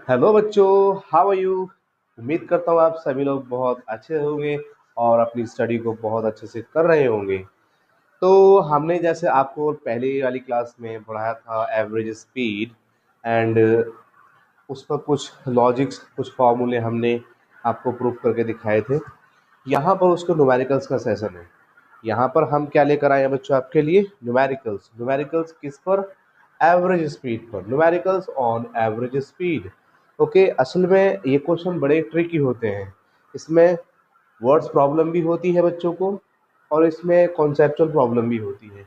Hello बच्चों, how are you. उम्मीद करता हूँ आप सभी लोग बहुत अच्छे होंगे और अपनी स्टडी को बहुत अच्छे से कर रहे होंगे। तो हमने जैसे आपको पहले वाली क्लास में पढ़ाया था एवरेज स्पीड एंड उस पर कुछ लॉजिक्स, कुछ फॉर्मूले हमने आपको प्रूफ करके दिखाए थे। यहाँ पर उसको न्यूमेरिकल्स का सेशन है। यहाँ पर हम क्या लेकर आए हैं बच्चों आपके लिए? न्यूमेरिकल्स। न्यूमेरिकल्स किस पर? एवरेज स्पीड पर। Numericals on average speed. Okay, असल में ये क्वेश्चन बड़े ट्रिकी होते हैं। इसमें वर्ड्स प्रॉब्लम भी होती है बच्चों को और इसमें कॉन्सेप्चुअल प्रॉब्लम भी होती है।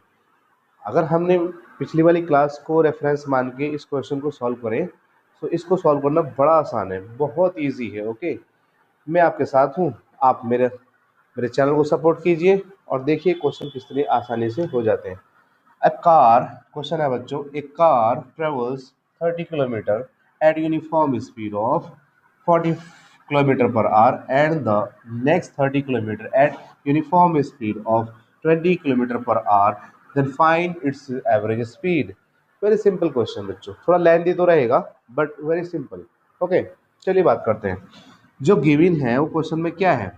अगर हमने पिछली वाली क्लास को रेफरेंस मान के इस क्वेश्चन को सॉल्व करें तो इसको सॉल्व करना बड़ा आसान है, बहुत इजी है। ओके, मैं आपके साथ हूँ। आप मेरे चैनल को सपोर्ट कीजिए और देखिए क्वेश्चन किस तरह आसानी से हो जाते हैं। अ कार, क्वेश्चन है बच्चों, a car travels 30 kilometre at uniform speed of 40 kilometre per hour and the next 30 kilometre at uniform speed of 20 kilometre per hour, then find its average speed. Very simple question बच्चों, थोड़ा lengthy तो रहेगा but very simple. Okay, चलिए बात करते हैं। जो given है वो क्वेश्चन में क्या है।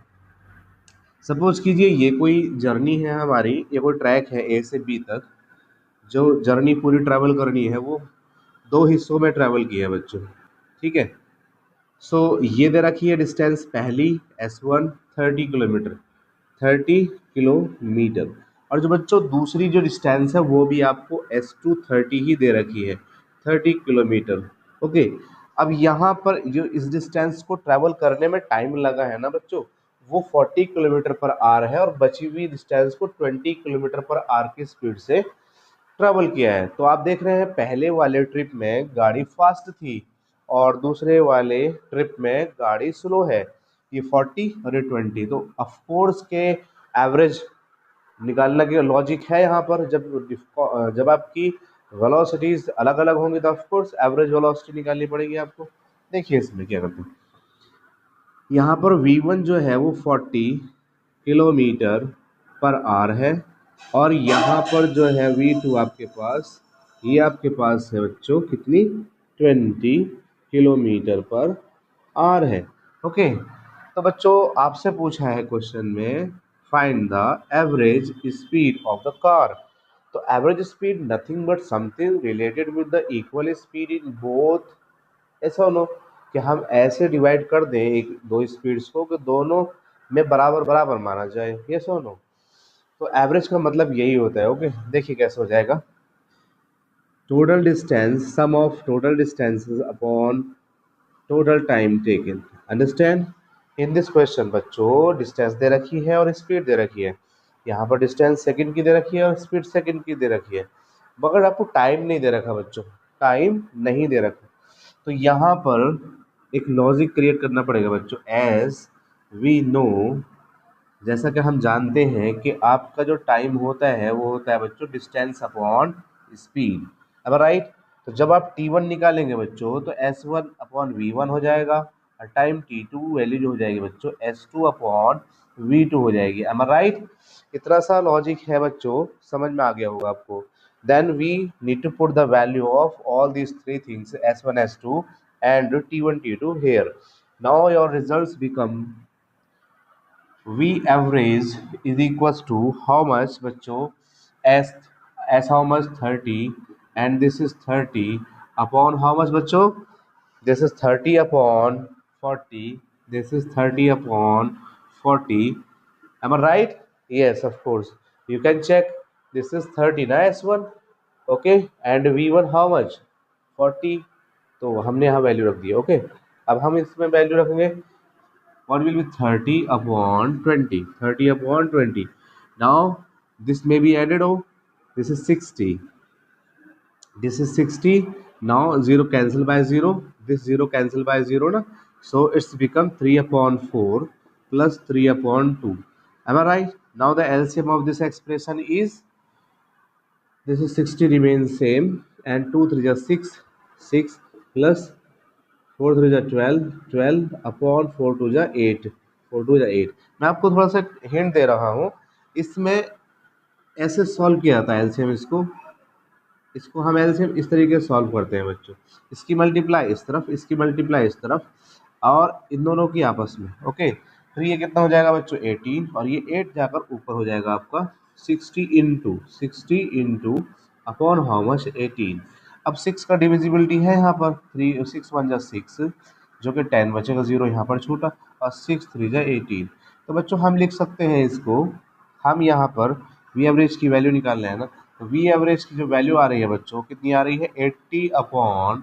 सपोज कीजिए ये कोई जर्नी है हमारी, ये कोई ट्रैक है ए से बी तक। जो जर्नी पूरी ट्रैवल करनी है वो दो हिस्सों में ट्रैवल की है बच्चों, ठीक है। सो ये दे रखी है डिस्टेंस पहली S1 30 किलोमीटर, 30 किलोमीटर। और जो बच्चों दूसरी जो डिस्टेंस है वो भी आपको S2 30 ही दे रखी है, 30 किलोमीटर। ओके, अब यहाँ पर जो इस डिस्टेंस को ट्रैवल करने में टाइम लगा है ना बच्चों, वो 40 किलोमीटर पर आवर है और बची हुई डिस्टेंस को 20 किलोमीटर पर आवर की स्पीड से ट्रैवल किया है। तो आप देख रहे हैं पहले वाले ट्रिप में गाड़ी फास्ट थी और दूसरे वाले ट्रिप में गाड़ी स्लो है। ये 40 और ये 20, तो ऑफकोर्स के एवरेज निकालने की लॉजिक है यहाँ पर। जब आपकी वेलोसिटीज अलग अलग होंगी तो ऑफकोर्स एवरेज वेलोसिटी निकालनी पड़ेगी आपको। देखिए इसमें क्या करते हैं। यहाँ पर V1 जो है वो 40 किलोमीटर पर आवर है और यहाँ पर जो है V2 आपके पास, ये आपके पास है बच्चों कितनी, 20 किलोमीटर पर आवर है। ओके, तो बच्चों आपसे पूछा है क्वेश्चन में find the average speed of the car. तो average speed nothing but something related with the equal speed in both, ऐसा नो कि हम ऐसे डिवाइड कर दें एक दो स्पीड्स को कि दोनों में बराबर बराबर माना जाए, ये सो नो। तो एवरेज का मतलब यही होता है। ओके, देखिए कैसे हो जाएगा। Total distance, sum of total distances upon total time taken. Understand? In this question बच्चों डिस्टेंस दे रखी है और स्पीड दे रखी है। यहाँ पर डिस्टेंस सेकंड की दे रखी है और स्पीड सेकंड की दे रखी है, मगर आपको टाइम नहीं दे रखा बच्चों, टाइम नहीं दे रखा। तो यहाँ पर एक लॉजिक क्रिएट करना पड़ेगा बच्चों। एज वी नो, जैसा कि हम जानते हैं कि आपका जो टाइम होता है वो होता है बच्चों डिस्टेंस अपॉन स्पीड। अब राइट, तो जब आप T1 निकालेंगे बच्चों तो S1 अपॉन V1 हो जाएगा और टाइम T2 वैल्यू जो हो जाएगी बच्चों S2 अपॉन V2 हो जाएगी। Am right? इतना सा लॉजिक है बच्चों, समझ में आ गया होगा आपको। Then we need to put the value of all these three things S1 S2 and T1 T2 here. Now your results become V average is equals to how much बच्चों, S how much 30 and this is 30 upon how much बच्चों, this is 30 upon 40, this is 30 upon 40। am I right? Yes, of course, you can check। this is 30 ना S1, okay, and V1 how much, 40। तो हमने यहाँ value रख दी। Okay, अब हम इसमें value रखेंगे, what will be 30 upon 20, 30 upon 20। now this may be added, oh this is 60, this is 60। now 0 cancel by 0, this 0 cancel by 0 na, so it's become 3 upon 4 plus 3 upon 2। am I right? now the LCM of this expression is, this is 60 remains same and 2 3 is 6, 6 plus 4 3 जा 12, 12 upon 4 2 जा 8, 4 2 जा 8। मैं आपको थोड़ा सा hint दे रहा हूँ, इसमें ऐसे सॉल्व किया जाता है एलसीएम इसको। इसको हम एलसीएम इस तरीके से सॉल्व करते हैं बच्चों, इसकी मल्टीप्लाई इस तरफ, इसकी मल्टीप्लाई इस तरफ, और इन दोनों की आपस में। ओके, फिर ये कितना हो जाएगा बच्चों 18, और ये 8 जाकर ऊपर हो जाएगा आपका 60 इंटू अपॉन हाउ मच 18। अब 6 का डिविजिबिलिटी है यहाँ पर, 3 6 1 जा 6, जो कि 10 बचेगा, 0 यहाँ पर छूटा, और 6 3 जा 18। तो बच्चों हम लिख सकते हैं इसको, हम यहाँ पर वी एवरेज की वैल्यू निकाल रहे हैं ना, तो वी एवरेज की जो वैल्यू आ रही है बच्चों, कितनी आ रही है 80/3,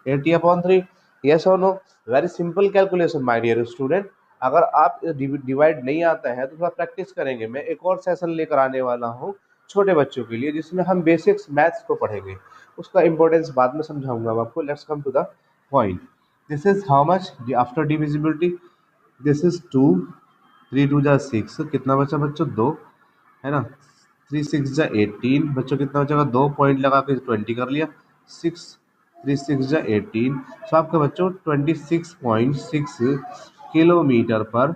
80/3। यस और no? Very simple calculation my dear student. अगर आप डिवाइड नहीं आता है तो थोड़ा प्रैक्टिस करेंगे। मैं एक और सेशन लेकर आने वाला हूँ छोटे बच्चों के लिए, जिसमें हम बेसिक्स मैथ्स को पढ़ेंगे, उसका इंपॉर्टेंस बाद में समझाऊंगा मैं आपको। Let's come to the point. This is how much after divisibility, this is 2, 3 2 जा 6, कितना बचा बच्चों 2, है ना, 3 6 जा 18, बच्चों कितना बचेगा, 2 पॉइंट लगा के 20 कर लिया, 6 3 6 जा 18, तो आपका बच्चों 26.6 किलोमीटर पर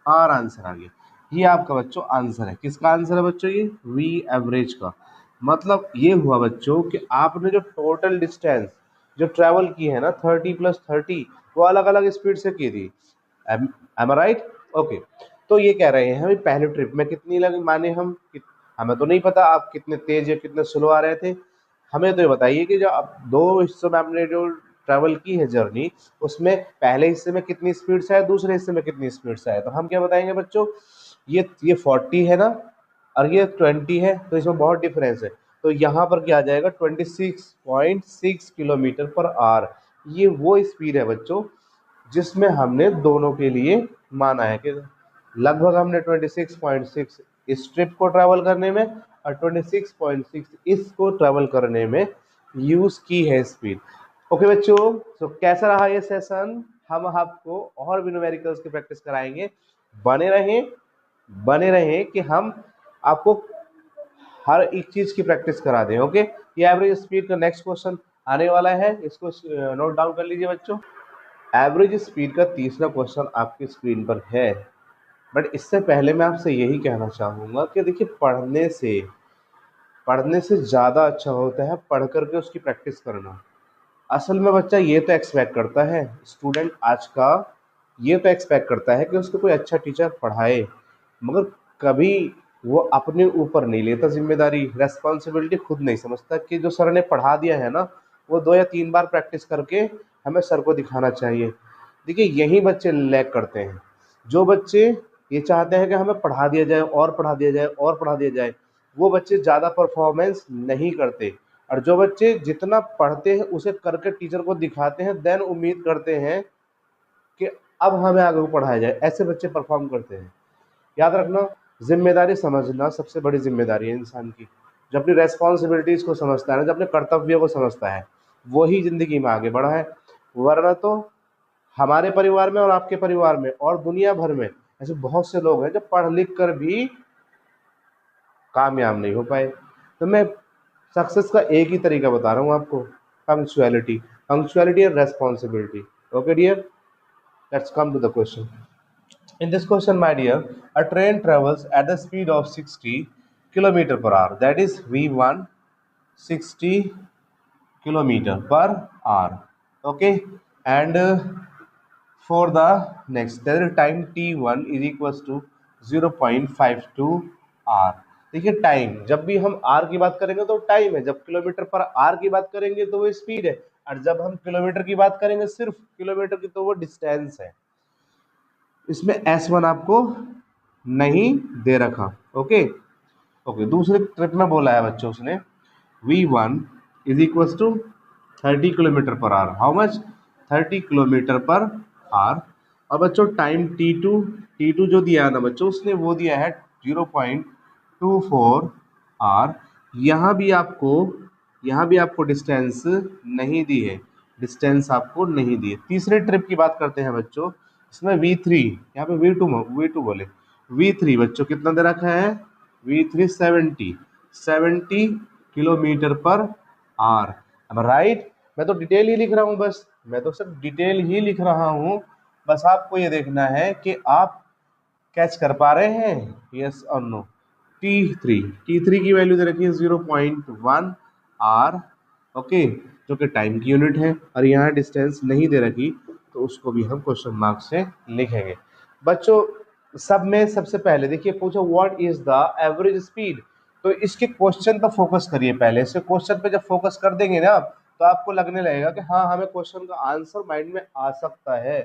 आर आंसर आ गया। ये आपका बच्चों आंसर है। किसका आंसर है बच्चों? ये वी एवरेज का। मतलब ये हुआ बच्चों कि आपने जो टोटल डिस्टेंस जो ट्रेवल की है ना 30 + 30, वो अलग अलग स्पीड से की थी। M I right? ओके, तो ये कह रहे हैं हमें पहले ट्रिप में कितनी लगी, माने हमें तो नहीं पता आप कितने तेज या कितने स्लो आ रहे थे। हमें तो ये बताइए कि जो आप 2 हिस्सों में आपने जो ट्रैवल की है जर्नी, उसमें पहले हिस्से में कितनी स्पीड से आए, दूसरे हिस्से में कितनी स्पीड से आए। तो हम क्या बताएंगे बच्चों, ये 40 है ना, और ये 20 है, तो इसमें बहुत डिफरेंस है। तो यहाँ पर क्या आ जाएगा 26.6 किलोमीटर पर आवर। ये वो स्पीड है बच्चों जिसमें हमने दोनों के लिए माना है कि लगभग हमने 26.6 इस ट्रिप को ट्रैवल करने में और 26.6 इसको ट्रैवल करने में यूज की है स्पीड। ओके बच्चों, तो कैसा रहा ये सेशन? हम आपको और भी न्यूमेरिकल्स की प्रैक्टिस कराएंगे। बने रहें, बने रहें कि हम आपको हर एक चीज की प्रैक्टिस करा दें। ओके, ये एवरेज स्पीड का नेक्स्ट क्वेश्चन आने वाला है, इसको नोट डाउन कर लीजिए बच्चों। एवरेज स्पीड का तीसरा क्वेश्चन आपकी स्क्रीन पर है। बट इससे पहले मैं आपसे यही कहना चाहूँगा कि देखिए, पढ़ने से ज़्यादा अच्छा होता है पढ़ करके उसकी प्रैक्टिस करना। असल में बच्चा ये तो एक्सपेक्ट करता है, स्टूडेंट आज का ये तो एक्सपेक्ट करता है कि उसको कोई अच्छा टीचर पढ़ाए, मगर कभी वो अपने ऊपर नहीं लेता जिम्मेदारी, रेस्पॉन्सिबिलिटी खुद नहीं समझता कि जो सर ने पढ़ा दिया है ना, वो 2 या 3 बार प्रैक्टिस करके हमें सर को दिखाना चाहिए। देखिए, यही बच्चे लैग करते हैं। जो बच्चे ये चाहते हैं कि हमें पढ़ा दिया जाए और पढ़ा दिया जाए और पढ़ा दिया जाए, वो बच्चे ज़्यादा परफॉर्मेंस नहीं करते। और जो बच्चे जितना पढ़ते हैं उसे करके टीचर को दिखाते हैं, देन उम्मीद करते हैं कि अब हमें आगे पढ़ाया जाए, ऐसे बच्चे परफॉर्म करते हैं। याद रखना, जिम्मेदारी समझना सबसे बड़ी जिम्मेदारी है इंसान की। जो अपनी रेस्पॉन्सिबिलिटीज़ को समझता है ना, जो अपने कर्तव्यों को समझता है, वही ज़िंदगी में आगे बढ़ा है। वरना तो हमारे परिवार में और आपके परिवार में और दुनिया भर में ऐसे बहुत से लोग हैं जो पढ़ लिख कर भी कामयाब नहीं हो पाए। तो मैं सक्सेस का एक ही तरीका बता रहा हूँ आपको, punctuality. Punctuality and responsibility. Okay dear, let's come to the question. In this question, my dear, a train travels at the speed of 60 kilometer per hour. That is V1, 60 kilometer per hour. Okay, and for the next, there is time T1 is equals to 0.52 R. देखिए, time जब भी हम are की बात करेंगे तो time है, जब किलोमीटर पर आर की बात करेंगे तो वो स्पीड है, और जब हम किलोमीटर की बात करेंगे सिर्फ किलोमीटर की, तो वो डिस्टेंस है। इसमें S1 आपको नहीं दे रखा। ओके ओके, दूसरे ट्रिप में बोला है बच्चों उसने V1 is equal to 30 kilometre per hour. How much? 30 kilometre per hour. और बच्चों टाइम T2 जो दिया है ना बच्चों, उसने वो दिया है 0.24 आवर। यहाँ भी आपको डिस्टेंस नहीं दी है, डिस्टेंस आपको नहीं दी है। तीसरे ट्रिप की बात करते हैं बच्चों, इसमें V3, यहाँ पे V2 बोले, V3 बच्चों कितना दे रखा है? V3 70 kilometre per our. अब राइट, मैं तो डिटेल ही लिख रहा हूँ, बस मैं तो सिर्फ डिटेल ही लिख रहा हूँ। बस आपको ये देखना है कि आप कैच कर पा रहे हैं, यस और नो। T3 की वैल्यू दे रखी है 0.1 आर, ओके, जो कि टाइम की यूनिट है, और यहाँ डिस्टेंस नहीं दे रखी तो उसको भी हम क्वेश्चन मार्क से लिखेंगे। बच्चों सब में सबसे पहले देखिए पूछो what is the average speed, तो इसके क्वेश्चन पर फोकस करिए पहले। इसके क्वेश्चन पे जब फोकस कर देंगे ना तो आपको लगने लगेगा कि हाँ हमें क्वेश्चन का आंसर माइंड में आ सकता है।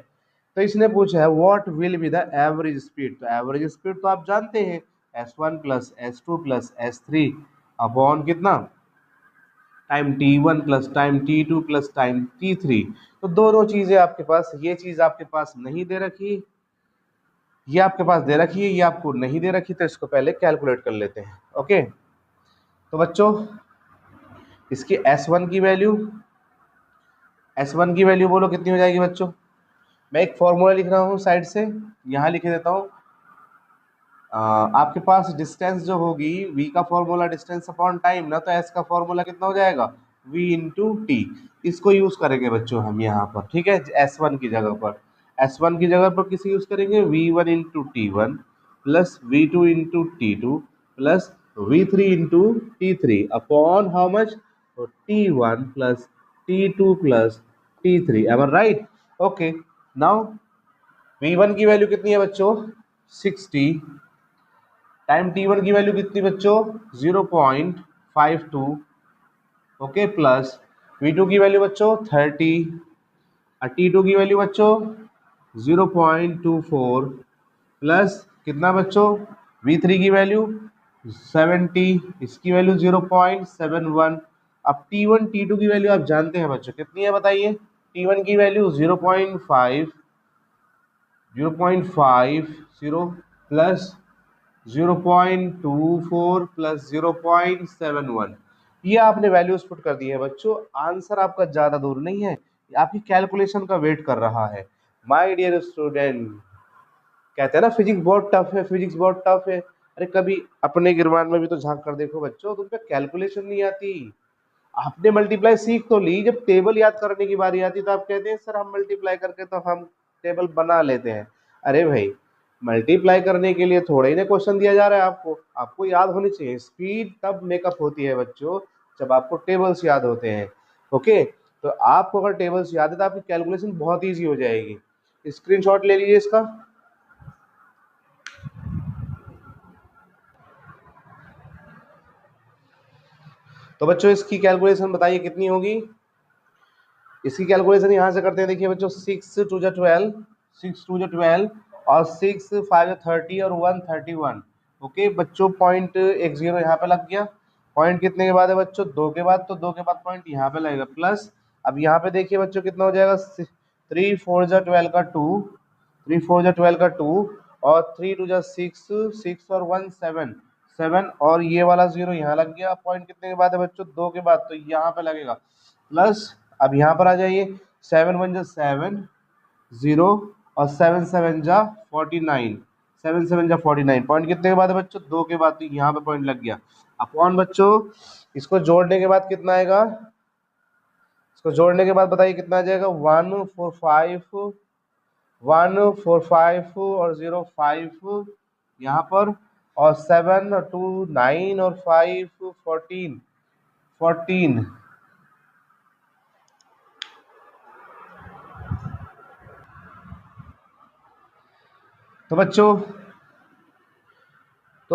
तो इसने पूछा है what will be the average speed, तो एवरेज स्पीड तो आप जानते हैं S1 plus S2 plus S3 upon कितना time T1 plus time T2 plus time T3। तो दोनों चीजें आपके पास, ये चीज आपके पास नहीं दे रखी, ये आपके पास दे रखी है, ये आपको नहीं दे रखी, तो इसको पहले कैलकुलेट कर लेते हैं। ओके, तो बच्चों इसकी S1 की वैल्यू बोलो कितनी हो जाएगी बच्चों। मैं एक फॉर्मूला लिख रहा हूँ साइड से, यहाँ लिख देता हूँ। आपके पास डिस्टेंस जो होगी v का फॉर्मूला डिस्टेंस अपॉन टाइम ना, तो s का फॉर्मूला कितना हो जाएगा v इंटू टी। इसको यूज करेंगे बच्चों हम यहाँ पर, ठीक है, S1 की जगह पर, S1 की जगह पर किसी यूज करेंगे v1 into T1 plus v2 into T2 plus v3 into T3 upon how much, T1 plus T2 plus T3। Am I right? Okay, now v1 की वैल्यू कितनी है बच्चों 60, टाइम T1 की वैल्यू कितनी बच्चों 0.52, ओके, प्लस V2 की value बच्चों 30 और T2 की वैल्यू बच्चों 0.24 प्लस कितना बच्चों V3 की वैल्यू 70, इसकी वैल्यू 0.71। अब T1 T2 की वैल्यू आप जानते हैं बच्चों कितनी है बताइए। T1 की वैल्यू 0.50 प्लस 0.24 प्लस 0.71, ये आपने वैल्यूज पुट कर दी है बच्चों। आंसर आपका ज्यादा दूर नहीं है, आपकी कैलकुलेशन का वेट कर रहा है। माय डियर स्टूडेंट, कहते हैं ना फिजिक्स बहुत टफ है, फिजिक्स बहुत टफ है। अरे कभी अपने गिरवान में भी तो झांक कर देखो बच्चों, तुम पे कैलकुलेशन नहीं आती। आपने मल्टीप्लाई सीख तो ली, जब टेबल याद करने की बारी आती तो आप कहते हैं सर हम मल्टीप्लाई करके तो हम टेबल बना लेते हैं। अरे भाई मल्टीप्लाई करने के लिए थोड़ा ही ना क्वेश्चन दिया जा रहा है आपको, आपको याद होनी चाहिए। स्पीड तब मेकअप होती है बच्चों जब आपको टेबल्स याद होते हैं। ओके, तो आपको अगर टेबल्स याद है तो आपकी कैलकुलेशन बहुत ईजी हो जाएगी। स्क्रीनशॉट ले लीजिए इसका। तो बच्चों इसकी कैलकुलेशन बताइए कितनी होगी। इसकी कैलकुलेशन यहाँ से करते हैं, देखिए बच्चों 6 टू जा 12, 6 टू जा 12 और 6 5 30 और 1 31। ओके बच्चों, पॉइंट एक जीरो यहाँ पे लग गया। पॉइंट कितने के बाद है बच्चों, दो के बाद, तो दो के बाद पॉइंट यहाँ पे लगेगा प्लस। अब यहाँ पे देखिए बच्चों कितना हो जाएगा, 3 4 जा 12 का 2, 3 4 जा 12 का 2 और 3 2 जा 6, 6 और 1 7, 7 और ये वाला जीरो यहाँ लग गया। पॉइंट कितने के बाद है बच्चों, दो के बाद, तो यहाँ पे लगेगा प्लस। अब यहाँ पर आ जाइए, 7 1 जा 7 0 और 7 7 जा 49, 7 7 जा 49। पॉइंट कितने के बाद है बच्चों, दो के बाद, तो यहाँ पे पॉइंट लग गया। अपॉन बच्चों इसको जोड़ने के बाद कितना आएगा, इसको जोड़ने के बाद बताइए कितना आ जाएगा, 145 145 और 0 5 यहाँ पर, और 7 और 2 9 और 5 14 14। तो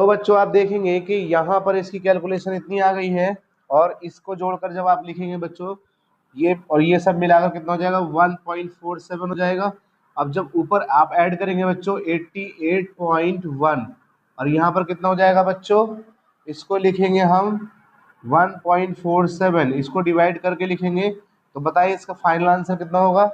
बच्चों आप देखेंगे कि यहाँ पर इसकी कैलकुलेशन इतनी आ गई है, और इसको जोड़कर जब आप लिखेंगे बच्चों, ये और ये सब मिलाकर कितना हो जाएगा, 1.47 हो जाएगा। अब जब ऊपर आप ऐड करेंगे बच्चों 88.1, और यहाँ पर कितना हो जाएगा बच्चों, इसको लिखेंगे हम 1.47, इसको डिवाइड करके लिखेंगे, तो बताइए इसका फाइनल आंसर कितना होगा।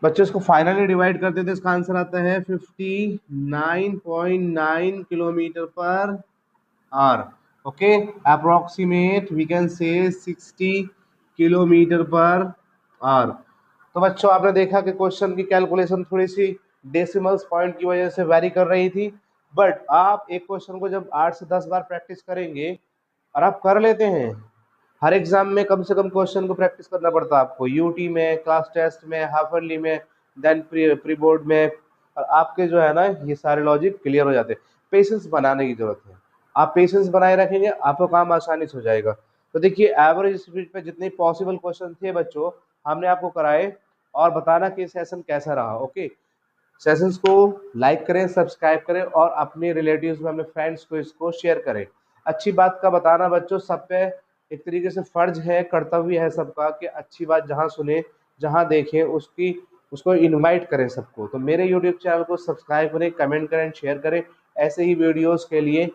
बच्चों इसको फाइनली डिवाइड करते थे, इसका आंसर आता है 59.9 kilometre per hour. Okay, approximate we can say 60 kilometre per our. तो बच्चों आपने देखा कि क्वेश्चन की कैलकुलेशन थोड़ी सी डेसिमल्स पॉइंट की वजह से वेरी कर रही थी, बट आप एक क्वेश्चन को जब 8 से 10 बार प्रैक्टिस करेंगे और आप कर लेते हैं, हर एग्जाम में कम से कम क्वेश्चन को प्रैक्टिस करना पड़ता है आपको, यूटी में, क्लास टेस्ट में, हाफ ईयरली में, देन प्री बोर्ड में, और आपके जो है ना ये सारे लॉजिक क्लियर हो जाते हैं। पेशेंस बनाने की जरूरत है, आप पेशेंस बनाए रखेंगे आपको काम आसानी से हो जाएगा। तो देखिए एवरेज स्पीड पे जितने पॉसिबल क्वेश्चन थे बच्चों हमने आपको कराए, और बताना कि सेशन कैसा रहा। ओके, सेशंस को लाइक करें, सब्सक्राइब करें, और अपने रिलेटिव्स में, अपने फ्रेंड्स को इसको शेयर करें। अच्छी बात का बताना बच्चों सब पे एक तरीके से फर्ज है, कर्तव्य है सबका कि अच्छी बात जहाँ सुने, जहाँ देखें उसकी उसको इनवाइट करें सबको। तो मेरे यूट्यूब चैनल को सब्सक्राइब करें, कमेंट करें, शेयर करें। ऐसे ही वीडियोस के लिए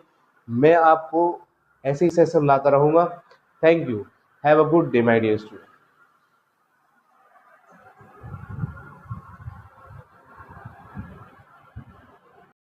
मैं आपको ऐसे ही सेशन लाता रहूँगा। Thank you. Have a good day my dear student.